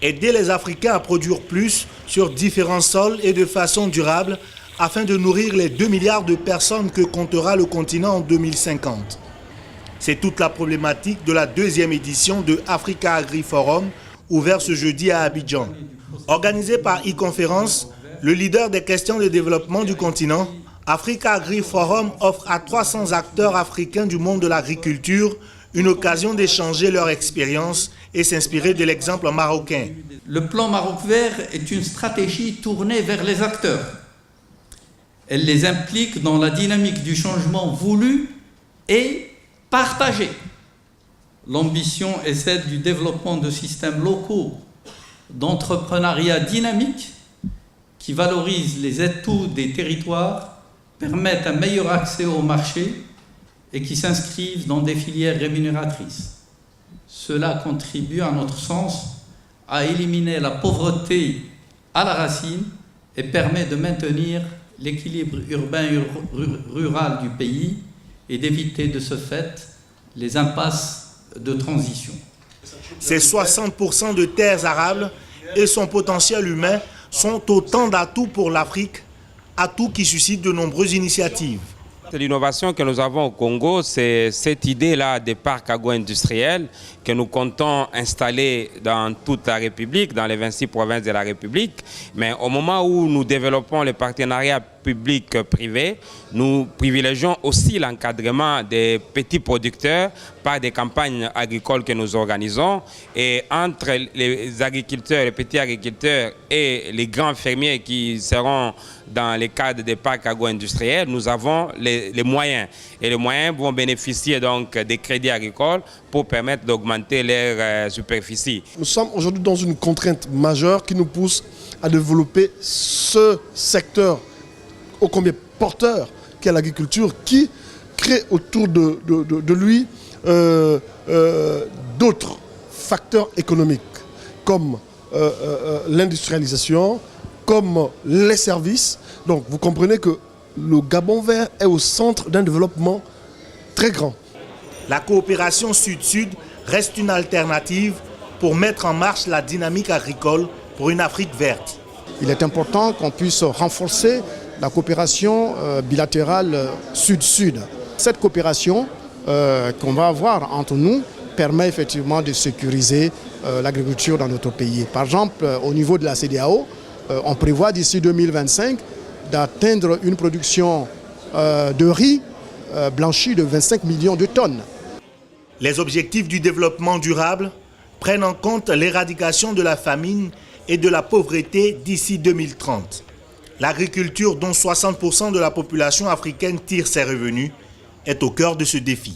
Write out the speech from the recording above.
Aider les Africains à produire plus sur différents sols et de façon durable afin de nourrir les 2 milliards de personnes que comptera le continent en 2050. C'est toute la problématique de la 2e édition de Africa Agri Forum, ouvert ce jeudi à Abidjan. Organisé par e-conférence, le leader des questions de développement du continent, Africa Agri Forum offre à 300 acteurs africains du monde de l'agriculture une occasion d'échanger leur expérience et s'inspirer de l'exemple marocain. Le plan Maroc Vert est une stratégie tournée vers les acteurs. Elle les implique dans la dynamique du changement voulu et partagé. L'ambition est celle du développement de systèmes locaux d'entrepreneuriat dynamique qui valorisent les atouts des territoires, permettent un meilleur accès au marché et qui s'inscrivent dans des filières rémunératrices. Cela contribue, à notre sens, à éliminer la pauvreté à la racine et permet de maintenir l'équilibre urbain-rural du pays et d'éviter de ce fait les impasses de transition. Ces 60% de terres arables et son potentiel humain sont autant d'atouts pour l'Afrique, atouts qui suscitent de nombreuses initiatives. L'innovation que nous avons au Congo, c'est cette idée-là des parcs agro-industriels que nous comptons installer dans toute la République, dans les 26 provinces de la République. Mais au moment où nous développons les partenariats public-privé, nous privilégions aussi l'encadrement des petits producteurs par des campagnes agricoles que nous organisons. Et entre les agriculteurs, les petits agriculteurs et les grands fermiers qui seront dans les cadres des parcs agro-industriels, nous avons les moyens. Et les moyens vont bénéficier donc des crédits agricoles pour permettre d'augmenter leur superficie. Nous sommes aujourd'hui dans une contrainte majeure qui nous pousse à développer ce secteur ô combien porteur qu'est l'agriculture, qui crée autour de lui d'autres facteurs économiques comme l'industrialisation, comme les services. Donc vous comprenez que le Gabon vert est au centre d'un développement très grand. La coopération Sud-Sud reste une alternative pour mettre en marche la dynamique agricole pour une Afrique verte. Il est important qu'on puisse renforcer la coopération bilatérale Sud-Sud. Cette coopération qu'on va avoir entre nous permet effectivement de sécuriser l'agriculture dans notre pays. Par exemple, au niveau de la CEDEAO, on prévoit d'ici 2025 d'atteindre une production de riz blanchi de 25 millions de tonnes. Les objectifs du développement durable prennent en compte l'éradication de la famine et de la pauvreté d'ici 2030. L'agriculture, dont 60% de la population africaine tire ses revenus, est au cœur de ce défi.